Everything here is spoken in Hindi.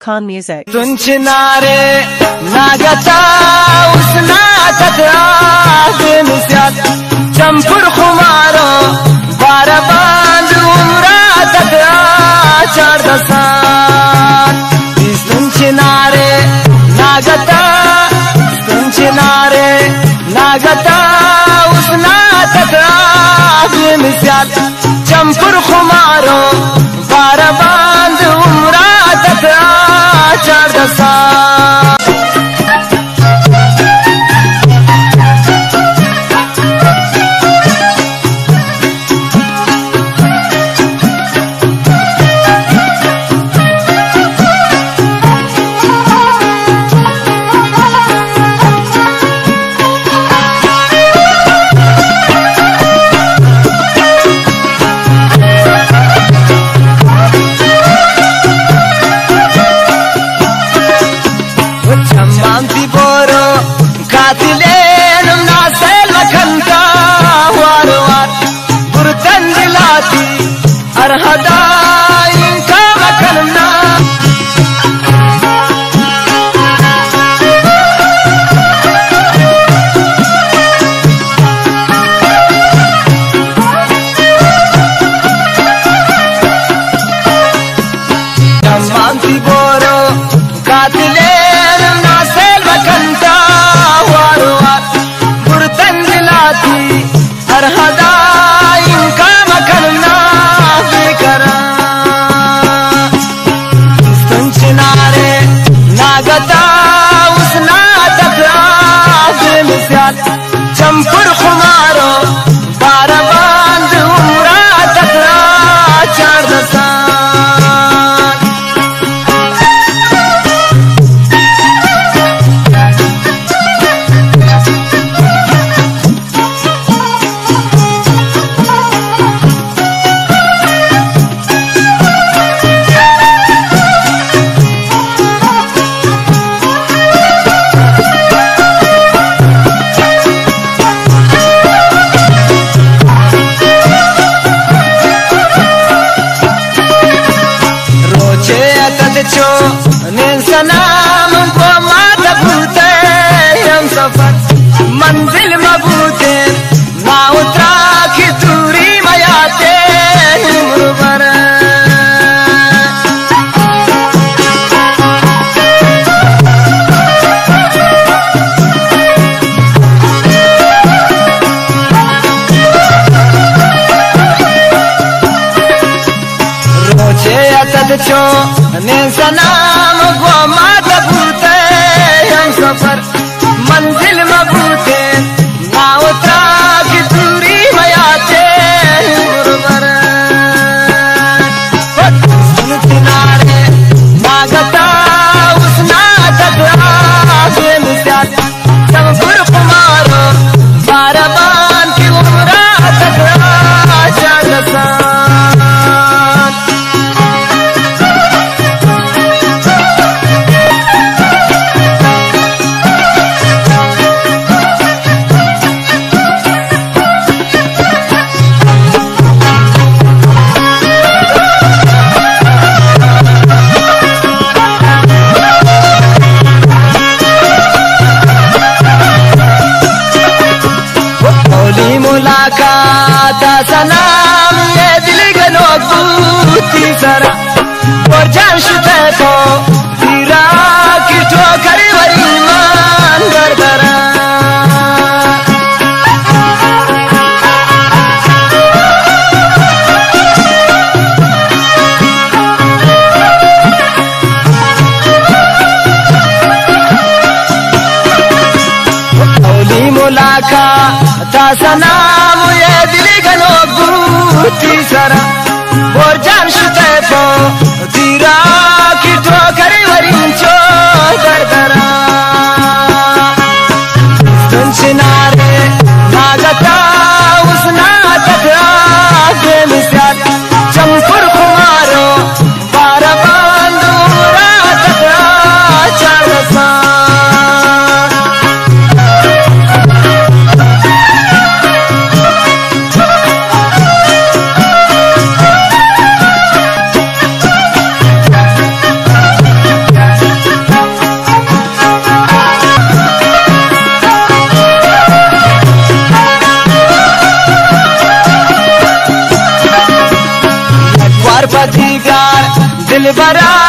Khan Music. तुंचिनारे नागता उसना तथा बेमिसाल चंपुर खुमारो बारा बांध उमरा तथा चार दसान तुंचिनारे नागता उसना तथा बेमिसाल चंपुर खुमारो बारा बांध उमरा तथा चार दसान चंपुर खुमारो बारा बांध उमरा तथा चार दसान सनाम को मात भूते हम सफर मंजिल मबूते ना उतरा की दूरी मयाते उम्र रोचे अतद चो ने सनाम को मात भूते हम सफर मंजिल मबूते ना उतरा की दूरी मयाते सुनतिनारे नागता उसना तथा बेमिसाल चंपुर खुमारो बारा बांध की उमरा तथा चार दसान मुलाकात सनाम ये दिल गनो बूती सरा और जमशुते तो तीरा की ठोकर भरी मान दरदरा मुलाकात सनाम ये दिल गनो बूती सरा और जमशुते तो तीरा की ठोकर भरी चो दरदरा तुंचिनारे नागता उसना तथा बेमिसाल चंपुर खुमारो बारा बांध उमरा तथा चार दसान दिल बरा